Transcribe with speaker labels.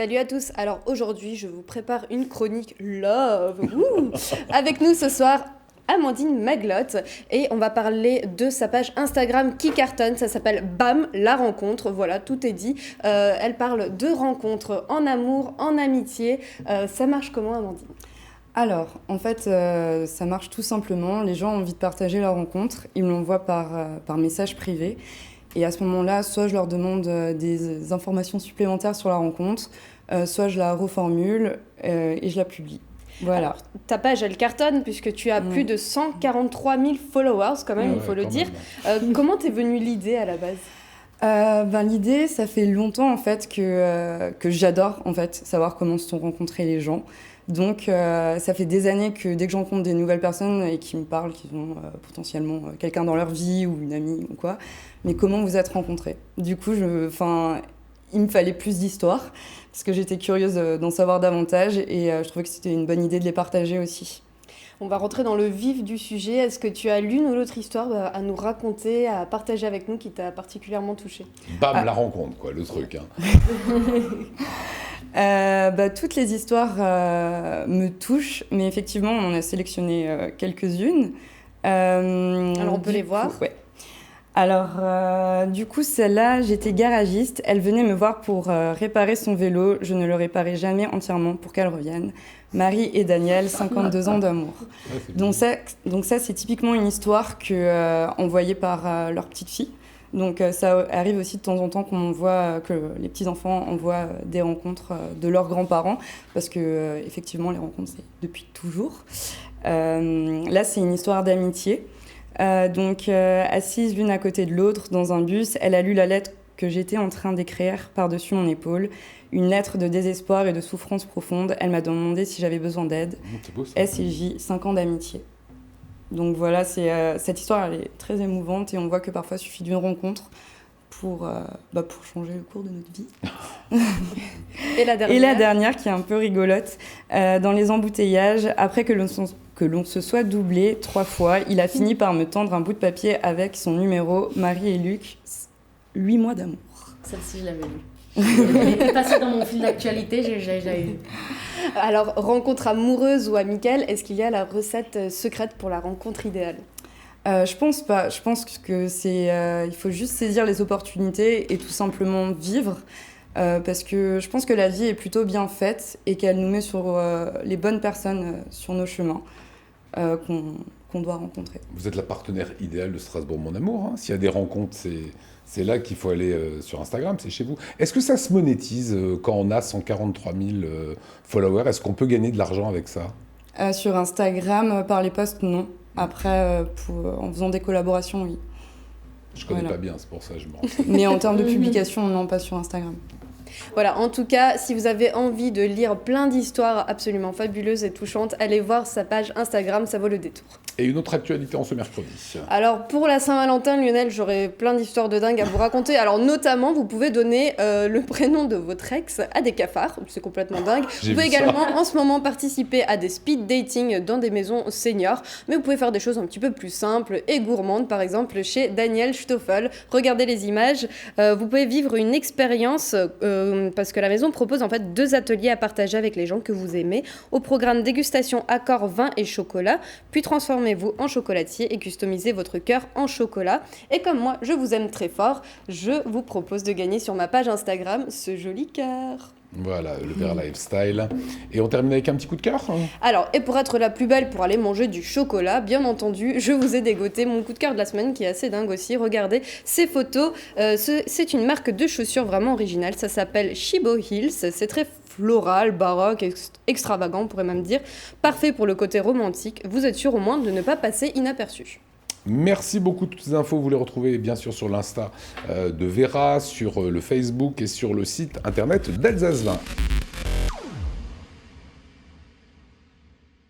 Speaker 1: Salut à tous, alors aujourd'hui je vous prépare une chronique love. Avec nous ce soir Amandine Maglotte et on va parler de sa page Instagram qui cartonne, ça s'appelle BAM, la rencontre, voilà tout est dit. Elle parle de rencontres en amour, en amitié, ça marche comment Amandine ?
Speaker 2: Alors, en fait, ça marche tout simplement. Les gens ont envie de partager leur rencontre. Ils me l'envoient par message privé. Et à ce moment-là, soit je leur demande des informations supplémentaires sur la rencontre, soit je la reformule et je la publie. Voilà.
Speaker 1: Alors, ta page, elle cartonne puisque tu as plus de 143 000 followers quand même, il faut le dire. Comment t'es venue l'idée à la base ?
Speaker 2: L'idée, ça fait longtemps en fait que j'adore en fait savoir comment se sont rencontrés les gens. Donc, ça fait des années que dès que je rencontre des nouvelles personnes et qui me parlent, qu'ils ont potentiellement quelqu'un dans leur vie ou une amie ou quoi, mais comment vous êtes rencontrés ? Du coup, il me fallait plus d'histoires parce que j'étais curieuse d'en savoir davantage et je trouvais que c'était une bonne idée de les partager aussi.
Speaker 1: On va rentrer dans le vif du sujet. Est-ce que tu as l'une ou l'autre histoire à nous raconter, à partager avec nous qui t'a particulièrement touchée ?
Speaker 3: Bam, la rencontre, quoi, le truc.
Speaker 2: Toutes les histoires me touchent, mais effectivement, on en a sélectionné quelques-unes.
Speaker 1: Alors, on peut les voir ?
Speaker 2: Ouais. Alors, du coup, celle-là, j'étais garagiste. Elle venait me voir pour réparer son vélo. Je ne le réparais jamais entièrement pour qu'elle revienne. Marie et Daniel, 52 ans d'amour. Donc ça, c'est typiquement une histoire envoyée par leur petite fille. Donc ça arrive aussi de temps en temps que les petits-enfants envoient des rencontres de leurs grands-parents, parce que effectivement, les rencontres, c'est depuis toujours. Là, c'est une histoire d'amitié. Assises l'une à côté de l'autre dans un bus, elle a lu la lettre que j'étais en train d'écrire par-dessus mon épaule. Une lettre de désespoir et de souffrance profonde. Elle m'a demandé si j'avais besoin d'aide.
Speaker 3: C'est beau, ça.
Speaker 2: S et J, 5 ans d'amitié. Donc voilà, cette histoire, elle est très émouvante et on voit que parfois il suffit d'une rencontre pour changer le cours de notre vie.
Speaker 1: Et la dernière ?
Speaker 2: Et la dernière qui est un peu rigolote, dans les embouteillages, après que l'on se soit doublé 3 fois, il a fini par me tendre un bout de papier avec son numéro, Marie et Luc, 8 mois d'amour.
Speaker 4: Celle-ci, je l'avais lue. Elle était passée dans mon fil d'actualité, j'ai eu.
Speaker 1: Alors, rencontre amoureuse ou amicale, est-ce qu'il y a la recette secrète pour la rencontre idéale ?
Speaker 2: Je pense pas. Je pense que il faut juste saisir les opportunités et tout simplement vivre. Parce que je pense que la vie est plutôt bien faite et qu'elle nous met sur les bonnes personnes sur nos chemins qu'on doit rencontrer.
Speaker 3: Vous êtes la partenaire idéale de Strasbourg Mon Amour. S'il y a des rencontres, c'est là qu'il faut aller sur Instagram, c'est chez vous. Est-ce que ça se monétise quand on a 143 000 followers ? Est-ce qu'on peut gagner de l'argent avec ça ?
Speaker 2: Sur Instagram, par les posts, non. Après, en faisant des collaborations, oui.
Speaker 3: Je connais pas bien, c'est pour ça que je me renseigne.
Speaker 2: Mais en termes de publication, non, pas sur Instagram.
Speaker 1: Voilà, en tout cas, si vous avez envie de lire plein d'histoires absolument fabuleuses et touchantes, allez voir sa page Instagram, ça vaut le détour.
Speaker 3: Et une autre actualité en ce mercredi.
Speaker 1: Alors, pour la Saint-Valentin, Lionel, j'aurai plein d'histoires de dingue à vous raconter. Alors, notamment, vous pouvez donner le prénom de votre ex à des cafards. C'est complètement dingue. Vous pouvez également, en ce moment, participer à des speed dating dans des maisons seniors. Mais vous pouvez faire des choses un petit peu plus simples et gourmandes. Par exemple, chez Daniel Stoffel. Regardez les images. Vous pouvez vivre une expérience parce que la maison propose en fait 2 ateliers à partager avec les gens que vous aimez. Au programme dégustation accord vin et chocolat. Puis transformez-vous en chocolatier et customisez votre cœur en chocolat. Et comme moi, je vous aime très fort, je vous propose de gagner sur ma page Instagram ce joli cœur.
Speaker 3: Voilà, le Vert Lifestyle. Et on termine avec un petit coup de cœur.
Speaker 1: Alors, et pour être la plus belle pour aller manger du chocolat, bien entendu, je vous ai dégoté mon coup de cœur de la semaine qui est assez dingue aussi. Regardez ces photos. C'est une marque de chaussures vraiment originale. Ça s'appelle Shibo Heels. C'est très floral, baroque, extravagant, on pourrait même dire. Parfait pour le côté romantique. Vous êtes sûr au moins de ne pas passer inaperçu.
Speaker 3: Merci beaucoup de toutes ces infos. Vous les retrouvez bien sûr sur l'Insta de Vera, sur le Facebook et sur le site internet d'Alsace 20.